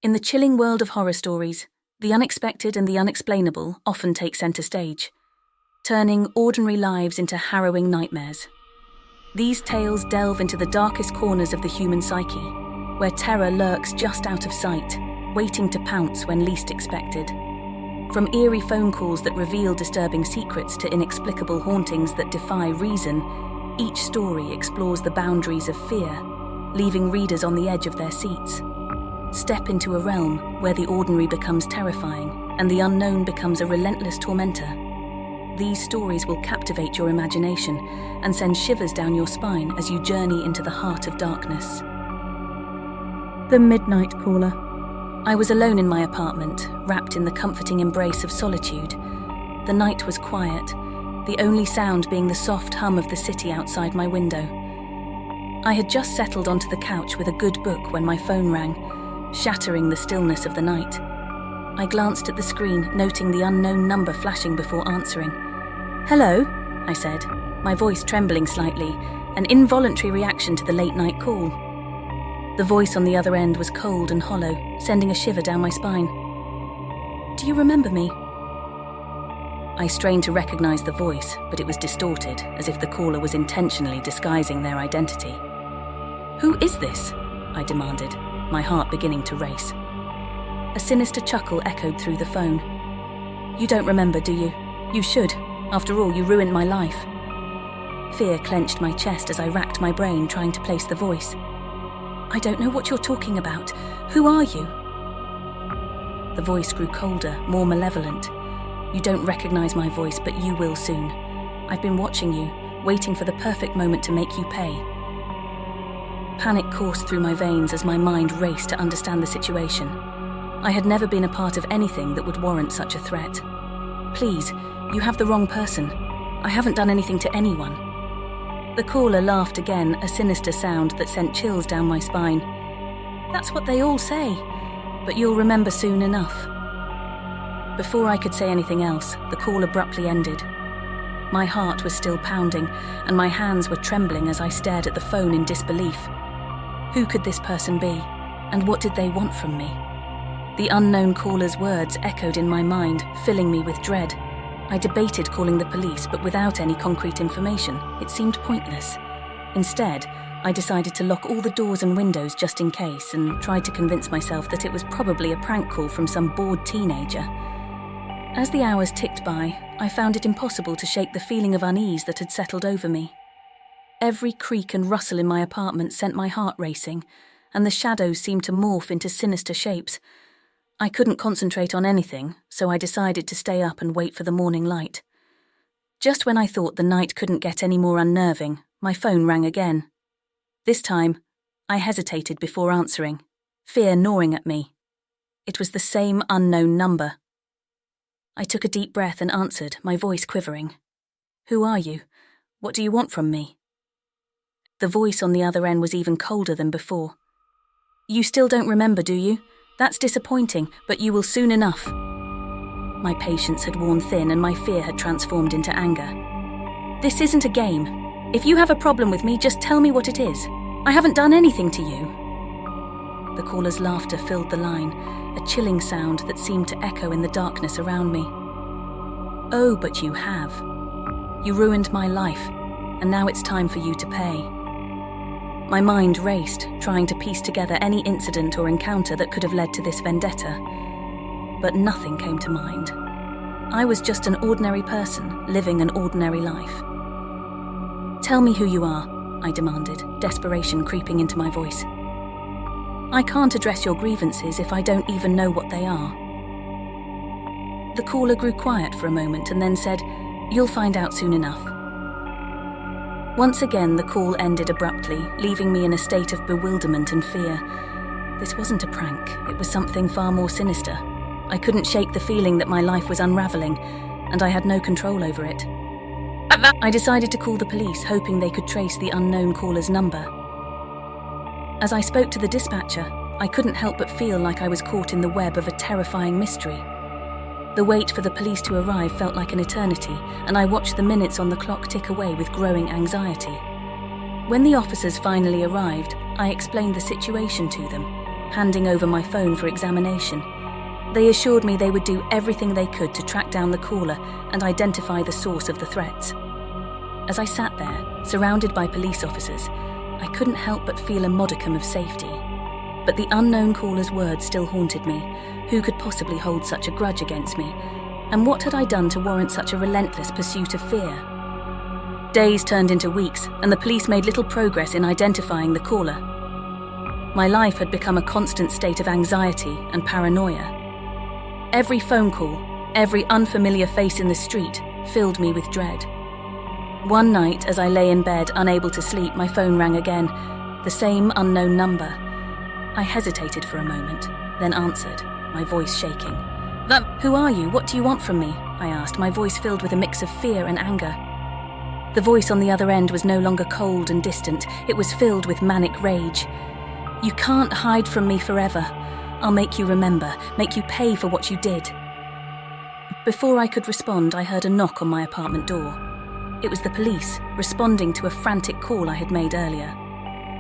In the chilling world of horror stories, the unexpected and the unexplainable often take center stage, turning ordinary lives into harrowing nightmares. These tales delve into the darkest corners of the human psyche, where terror lurks just out of sight, waiting to pounce when least expected. From eerie phone calls that reveal disturbing secrets to inexplicable hauntings that defy reason, each story explores the boundaries of fear, leaving readers on the edge of their seats. Step into a realm where the ordinary becomes terrifying and the unknown becomes a relentless tormentor. These stories will captivate your imagination and send shivers down your spine as you journey into the heart of darkness. The Midnight Caller. I was alone in my apartment, wrapped in the comforting embrace of solitude. The night was quiet, the only sound being the soft hum of the city outside my window. I had just settled onto the couch with a good book when my phone rang, shattering the stillness of the night. I glanced at the screen, noting the unknown number flashing before answering. "Hello," I said, my voice trembling slightly, an involuntary reaction to the late-night call. The voice on the other end was cold and hollow, sending a shiver down my spine. "Do you remember me?" I strained to recognize the voice, but it was distorted, as if the caller was intentionally disguising their identity. "Who is this?" I demanded, my heart beginning to race. A sinister chuckle echoed through the phone. "You don't remember, do you? You should. After all, you ruined my life." Fear clenched my chest as I racked my brain trying to place the voice. "I don't know what you're talking about. Who are you?" The voice grew colder, more malevolent. "You don't recognize my voice, but you will soon. I've been watching you, waiting for the perfect moment to make you pay." Panic coursed through my veins as my mind raced to understand the situation. I had never been a part of anything that would warrant such a threat. "Please, you have the wrong person. I haven't done anything to anyone." The caller laughed again, a sinister sound that sent chills down my spine. "That's what they all say, but you'll remember soon enough." Before I could say anything else, the call abruptly ended. My heart was still pounding, and my hands were trembling as I stared at the phone in disbelief. Who could this person be, and what did they want from me? The unknown caller's words echoed in my mind, filling me with dread. I debated calling the police, but without any concrete information, it seemed pointless. Instead, I decided to lock all the doors and windows just in case, and tried to convince myself that it was probably a prank call from some bored teenager. As the hours ticked by, I found it impossible to shake the feeling of unease that had settled over me. Every creak and rustle in my apartment sent my heart racing, and the shadows seemed to morph into sinister shapes. I couldn't concentrate on anything, so I decided to stay up and wait for the morning light. Just when I thought the night couldn't get any more unnerving, my phone rang again. This time, I hesitated before answering, fear gnawing at me. It was the same unknown number. I took a deep breath and answered, my voice quivering. "Who are you? What do you want from me?" The voice on the other end was even colder than before. "You still don't remember, do you? That's disappointing, but you will soon enough." My patience had worn thin and my fear had transformed into anger. "This isn't a game. If you have a problem with me, just tell me what it is. I haven't done anything to you." The caller's laughter filled the line, a chilling sound that seemed to echo in the darkness around me. "Oh, but you have. You ruined my life, and now it's time for you to pay." My mind raced, trying to piece together any incident or encounter that could have led to this vendetta. But nothing came to mind. I was just an ordinary person, living an ordinary life. "Tell me who you are," I demanded, desperation creeping into my voice. "I can't address your grievances if I don't even know what they are." The caller grew quiet for a moment and then said, "You'll find out soon enough." Once again, the call ended abruptly, leaving me in a state of bewilderment and fear. This wasn't a prank, it was something far more sinister. I couldn't shake the feeling that my life was unraveling, and I had no control over it. I decided to call the police, hoping they could trace the unknown caller's number. As I spoke to the dispatcher, I couldn't help but feel like I was caught in the web of a terrifying mystery. The wait for the police to arrive felt like an eternity, and I watched the minutes on the clock tick away with growing anxiety. When the officers finally arrived, I explained the situation to them, handing over my phone for examination. They assured me they would do everything they could to track down the caller and identify the source of the threats. As I sat there, surrounded by police officers, I couldn't help but feel a modicum of safety. But the unknown caller's words still haunted me. Who could possibly hold such a grudge against me? And what had I done to warrant such a relentless pursuit of fear? Days turned into weeks, and the police made little progress in identifying the caller. My life had become a constant state of anxiety and paranoia. Every phone call, every unfamiliar face in the street filled me with dread. One night, as I lay in bed, unable to sleep, my phone rang again, the same unknown number. I hesitated for a moment, then answered, my voice shaking. "Who are you? What do you want from me?" I asked, my voice filled with a mix of fear and anger. The voice on the other end was no longer cold and distant, it was filled with manic rage. "You can't hide from me forever. I'll make you remember, make you pay for what you did." Before I could respond, I heard a knock on my apartment door. It was the police, responding to a frantic call I had made earlier.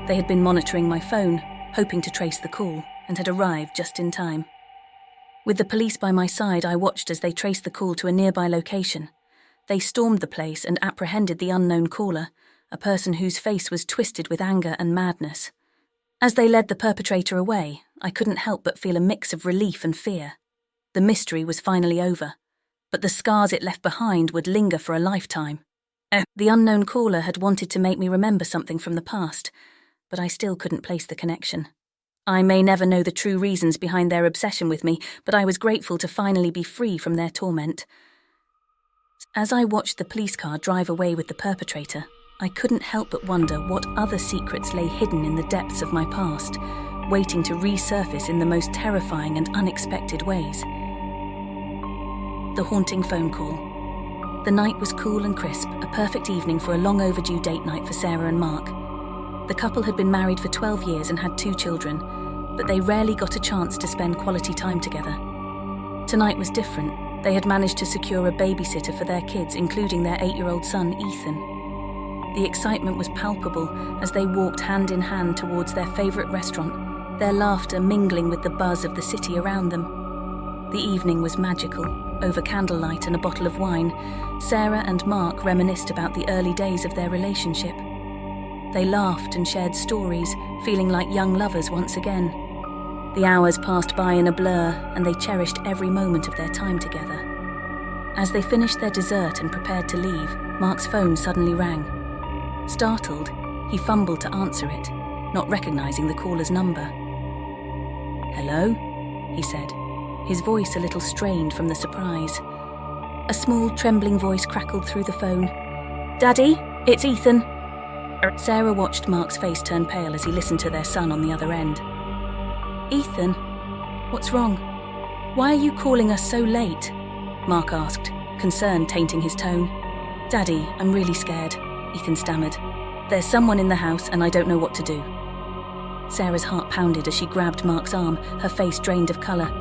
They had been monitoring my phone, hoping to trace the call, and had arrived just in time. With the police by my side, I watched as they traced the call to a nearby location. They stormed the place and apprehended the unknown caller, a person whose face was twisted with anger and madness. As they led the perpetrator away, I couldn't help but feel a mix of relief and fear. The mystery was finally over, but the scars it left behind would linger for a lifetime. The unknown caller had wanted to make me remember something from the past, but I still couldn't place the connection. I may never know the true reasons behind their obsession with me, but I was grateful to finally be free from their torment. As I watched the police car drive away with the perpetrator, I couldn't help but wonder what other secrets lay hidden in the depths of my past, waiting to resurface in the most terrifying and unexpected ways. The haunting phone call. The night was cool and crisp, a perfect evening for a long overdue date night for Sarah and Mark. The couple had been married for 12 years and had 2 children, but they rarely got a chance to spend quality time together. Tonight was different. They had managed to secure a babysitter for their kids, including their 8-year-old son, Ethan. The excitement was palpable as they walked hand in hand towards their favourite restaurant, their laughter mingling with the buzz of the city around them. The evening was magical. Over candlelight and a bottle of wine, Sarah and Mark reminisced about the early days of their relationship. They laughed and shared stories, feeling like young lovers once again. The hours passed by in a blur, and they cherished every moment of their time together. As they finished their dessert and prepared to leave, Mark's phone suddenly rang. Startled, he fumbled to answer it, not recognizing the caller's number. "Hello?" he said, his voice a little strained from the surprise. A small, trembling voice crackled through the phone. "Daddy, it's Ethan." Sarah watched Mark's face turn pale as he listened to their son on the other end. "Ethan, what's wrong? Why are you calling us so late?" Mark asked, concern tainting his tone. "Daddy, I'm really scared," Ethan stammered. "There's someone in the house and I don't know what to do." Sarah's heart pounded as she grabbed Mark's arm, her face drained of colour.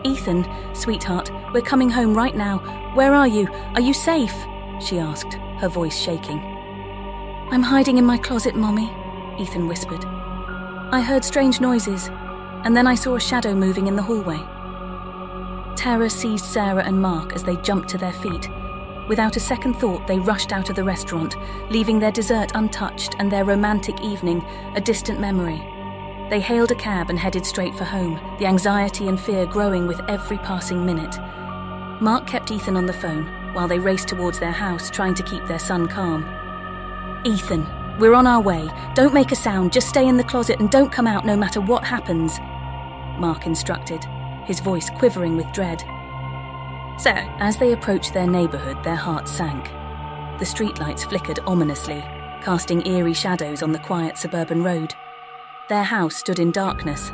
"Ethan, sweetheart, we're coming home right now. Where are you? Are you safe?" she asked, her voice shaking. "I'm hiding in my closet, Mommy," Ethan whispered. "I heard strange noises, and then I saw a shadow moving in the hallway." Terror seized Sarah and Mark as they jumped to their feet. Without a second thought, they rushed out of the restaurant, leaving their dessert untouched and their romantic evening a distant memory. They hailed a cab and headed straight for home, the anxiety and fear growing with every passing minute. Mark kept Ethan on the phone while they raced towards their house, trying to keep their son calm. "Ethan, we're on our way. Don't make a sound, just stay in the closet and don't come out no matter what happens," Mark instructed, his voice quivering with dread. So, as they approached their neighbourhood, their hearts sank. The streetlights flickered ominously, casting eerie shadows on the quiet suburban road. Their house stood in darkness,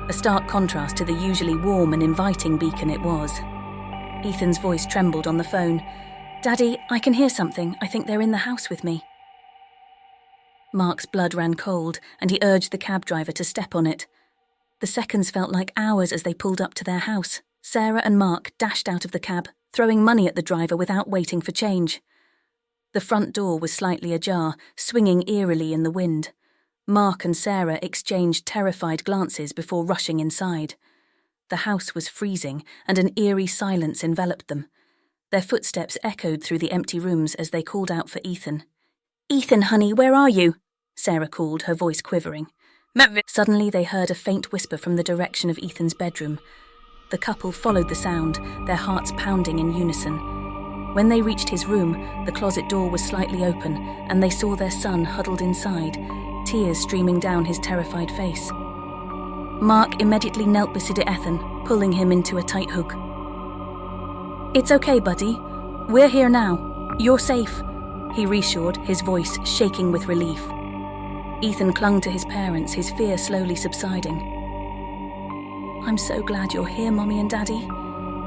a stark contrast to the usually warm and inviting beacon it was. Ethan's voice trembled on the phone. "Daddy, I can hear something. I think they're in the house with me." Mark's blood ran cold, and he urged the cab driver to step on it. The seconds felt like hours as they pulled up to their house. Sarah and Mark dashed out of the cab, throwing money at the driver without waiting for change. The front door was slightly ajar, swinging eerily in the wind. Mark and Sarah exchanged terrified glances before rushing inside. The house was freezing, and an eerie silence enveloped them. Their footsteps echoed through the empty rooms as they called out for Ethan. "Ethan, honey, where are you?" Sarah called, her voice quivering. Suddenly they heard a faint whisper from the direction of Ethan's bedroom. The couple followed the sound, their hearts pounding in unison. When they reached his room, the closet door was slightly open, and they saw their son huddled inside, tears streaming down his terrified face. Mark immediately knelt beside Ethan, pulling him into a tight hug. "It's okay, buddy. We're here now. You're safe," he reassured, his voice shaking with relief. Ethan clung to his parents, his fear slowly subsiding. "I'm so glad you're here, Mommy and Daddy.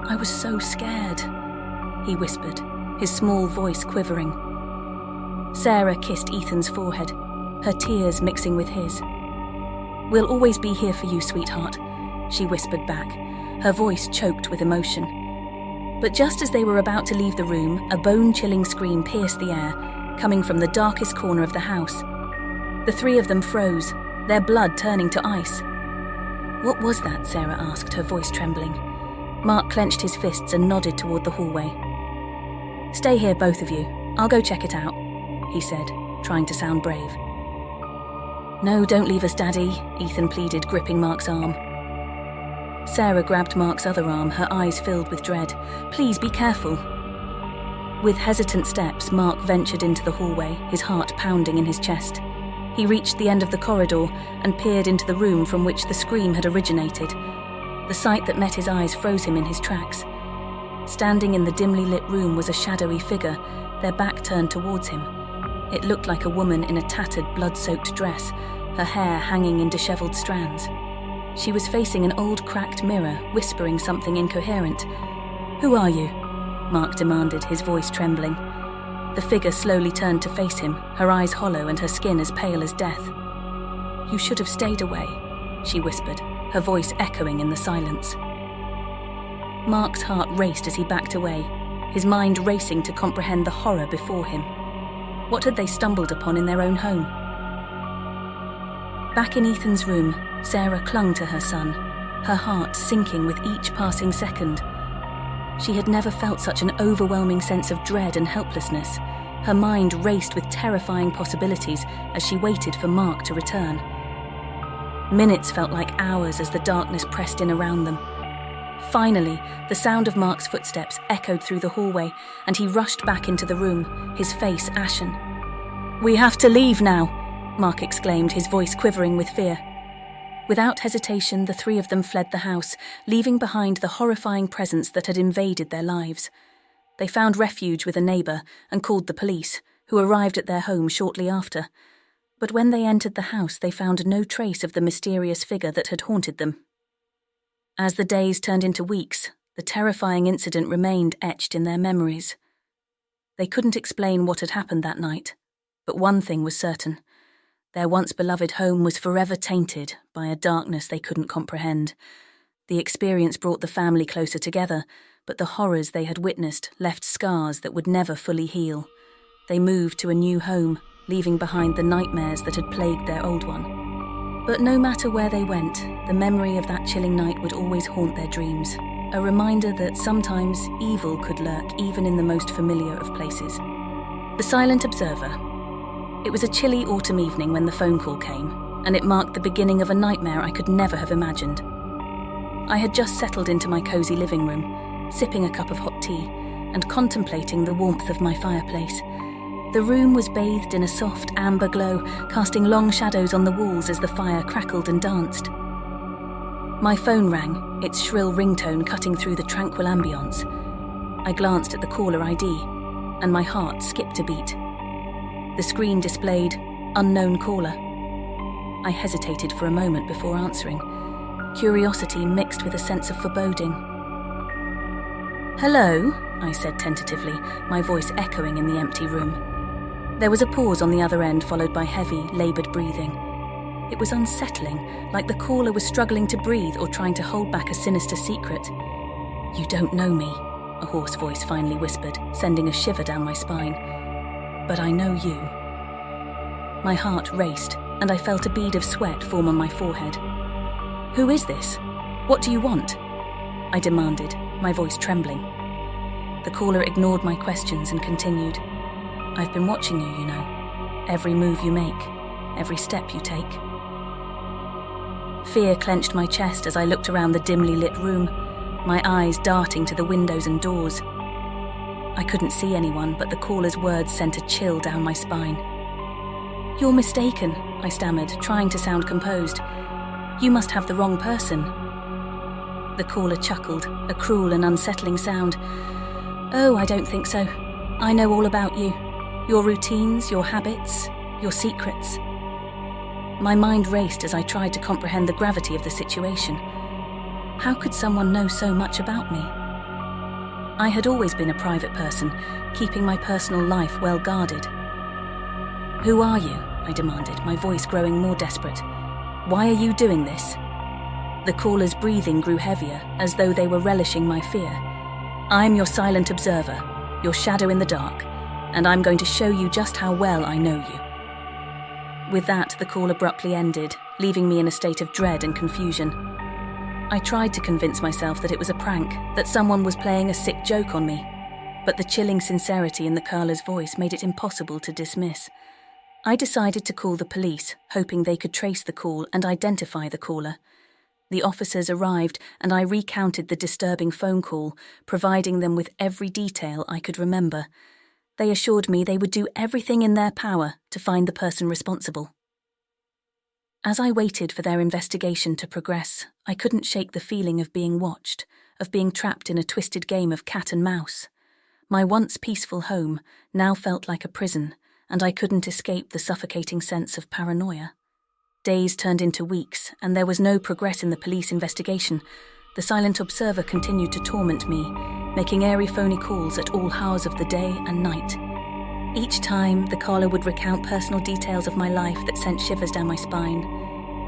I was so scared," he whispered, his small voice quivering. Sarah kissed Ethan's forehead, her tears mixing with his. "We'll always be here for you, sweetheart," she whispered back, her voice choked with emotion. But just as they were about to leave the room, a bone-chilling scream pierced the air, coming from the darkest corner of the house. The three of them froze, their blood turning to ice. "What was that?" Sarah asked, her voice trembling. Mark clenched his fists and nodded toward the hallway. "Stay here, both of you. I'll go check it out," he said, trying to sound brave. "No, don't leave us, Daddy," Ethan pleaded, gripping Mark's arm. Sarah grabbed Mark's other arm, her eyes filled with dread. "Please be careful." With hesitant steps, Mark ventured into the hallway, his heart pounding in his chest. He reached the end of the corridor and peered into the room from which the scream had originated. The sight that met his eyes froze him in his tracks. Standing in the dimly lit room was a shadowy figure, their back turned towards him. It looked like a woman in a tattered, blood-soaked dress, her hair hanging in disheveled strands. She was facing an old cracked mirror, whispering something incoherent. "Who are you?" Mark demanded, his voice trembling. The figure slowly turned to face him, her eyes hollow and her skin as pale as death. "You should have stayed away," she whispered, her voice echoing in the silence. Mark's heart raced as he backed away, his mind racing to comprehend the horror before him. What had they stumbled upon in their own home? Back in Ethan's room, Sarah clung to her son, her heart sinking with each passing second. She had never felt such an overwhelming sense of dread and helplessness. Her mind raced with terrifying possibilities as she waited for Mark to return. Minutes felt like hours as the darkness pressed in around them. Finally, the sound of Mark's footsteps echoed through the hallway, and he rushed back into the room, his face ashen. "We have to leave now," Mark exclaimed, his voice quivering with fear. Without hesitation, the three of them fled the house, leaving behind the horrifying presence that had invaded their lives. They found refuge with a neighbour and called the police, who arrived at their home shortly after. But when they entered the house, they found no trace of the mysterious figure that had haunted them. As the days turned into weeks, the terrifying incident remained etched in their memories. They couldn't explain what had happened that night, but one thing was certain. Their once-beloved home was forever tainted by a darkness they couldn't comprehend. The experience brought the family closer together, but the horrors they had witnessed left scars that would never fully heal. They moved to a new home, leaving behind the nightmares that had plagued their old one. But no matter where they went, the memory of that chilling night would always haunt their dreams, a reminder that sometimes evil could lurk even in the most familiar of places. The Silent Observer. It was a chilly autumn evening when the phone call came, and it marked the beginning of a nightmare I could never have imagined. I had just settled into my cosy living room, sipping a cup of hot tea, and contemplating the warmth of my fireplace. The room was bathed in a soft amber glow, casting long shadows on the walls as the fire crackled and danced. My phone rang, its shrill ringtone cutting through the tranquil ambience. I glanced at the caller ID, and my heart skipped a beat. The screen displayed "Unknown caller." I hesitated for a moment before answering, curiosity mixed with a sense of foreboding. "Hello," I said tentatively, my voice echoing in the empty room. There was a pause on the other end, followed by heavy, laboured breathing. It was unsettling, like the caller was struggling to breathe or trying to hold back a sinister secret. "You don't know me," a hoarse voice finally whispered, sending a shiver down my spine. "But I know you." My heart raced, and I felt a bead of sweat form on my forehead. "Who is this? What do you want?" I demanded, my voice trembling. The caller ignored my questions and continued. "I've been watching you, you know. Every move you make, every step you take." Fear clenched my chest as I looked around the dimly lit room, my eyes darting to the windows and doors. I couldn't see anyone, but the caller's words sent a chill down my spine. "You're mistaken," I stammered, trying to sound composed. "You must have the wrong person." The caller chuckled, a cruel and unsettling sound. "Oh, I don't think so. I know all about you. Your routines, your habits, your secrets." My mind raced as I tried to comprehend the gravity of the situation. How could someone know so much about me? I had always been a private person, keeping my personal life well guarded. "Who are you?" I demanded, my voice growing more desperate. "Why are you doing this?" The caller's breathing grew heavier, as though they were relishing my fear. "I'm your silent observer, your shadow in the dark, and I'm going to show you just how well I know you." With that, the call abruptly ended, leaving me in a state of dread and confusion. I tried to convince myself that it was a prank, that someone was playing a sick joke on me, but the chilling sincerity in the caller's voice made it impossible to dismiss. I decided to call the police, hoping they could trace the call and identify the caller. The officers arrived, and I recounted the disturbing phone call, providing them with every detail I could remember. They assured me they would do everything in their power to find the person responsible. As I waited for their investigation to progress, I couldn't shake the feeling of being watched, of being trapped in a twisted game of cat and mouse. My once peaceful home now felt like a prison, and I couldn't escape the suffocating sense of paranoia. Days turned into weeks, and there was no progress in the police investigation. The silent observer continued to torment me, making airy phony calls at all hours of the day and night. Each time, the caller would recount personal details of my life that sent shivers down my spine.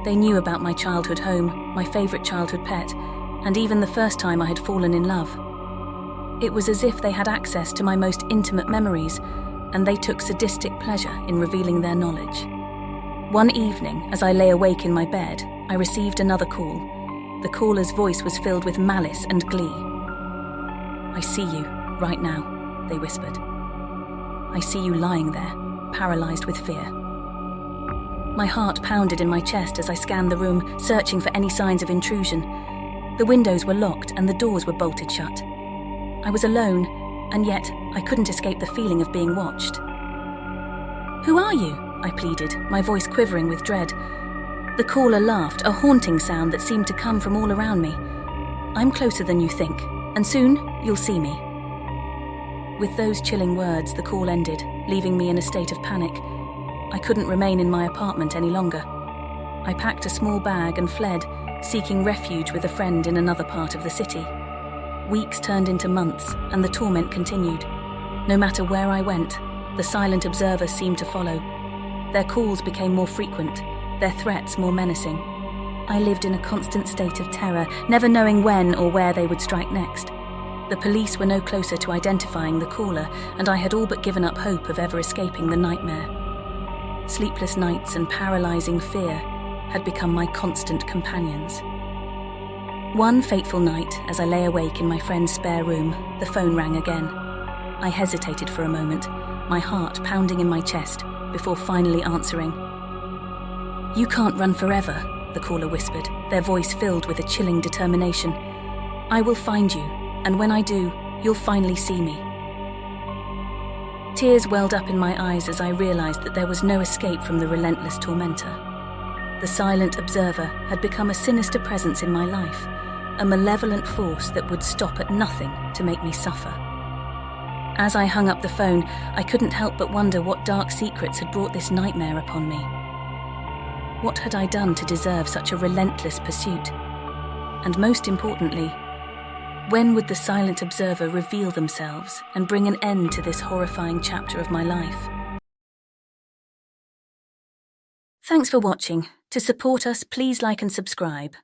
They knew about my childhood home, my favourite childhood pet, and even the first time I had fallen in love. It was as if they had access to my most intimate memories, and they took sadistic pleasure in revealing their knowledge. One evening, as I lay awake in my bed, I received another call. The caller's voice was filled with malice and glee. "I see you, right now," they whispered. "I see you lying there, paralyzed with fear." My heart pounded in my chest as I scanned the room, searching for any signs of intrusion. The windows were locked and the doors were bolted shut. I was alone, and yet I couldn't escape the feeling of being watched. "Who are you?" I pleaded, my voice quivering with dread. The caller laughed, a haunting sound that seemed to come from all around me. "I'm closer than you think, and soon you'll see me." With those chilling words, the call ended, leaving me in a state of panic. I couldn't remain in my apartment any longer. I packed a small bag and fled, seeking refuge with a friend in another part of the city. Weeks turned into months, and the torment continued. No matter where I went, the silent observer seemed to follow. Their calls became more frequent, their threats more menacing. I lived in a constant state of terror, never knowing when or where they would strike next. The police were no closer to identifying the caller, and I had all but given up hope of ever escaping the nightmare. Sleepless nights and paralyzing fear had become my constant companions. One fateful night, as I lay awake in my friend's spare room, the phone rang again. I hesitated for a moment, my heart pounding in my chest, before finally answering. "You can't run forever," the caller whispered, their voice filled with a chilling determination. "I will find you, and when I do, you'll finally see me." Tears welled up in my eyes as I realized that there was no escape from the relentless tormentor. The silent observer had become a sinister presence in my life, a malevolent force that would stop at nothing to make me suffer. As I hung up the phone, I couldn't help but wonder what dark secrets had brought this nightmare upon me. What had I done to deserve such a relentless pursuit? And most importantly, when would the silent observer reveal themselves and bring an end to this horrifying chapter of my life? Thanks for watching. To support us, please like and subscribe.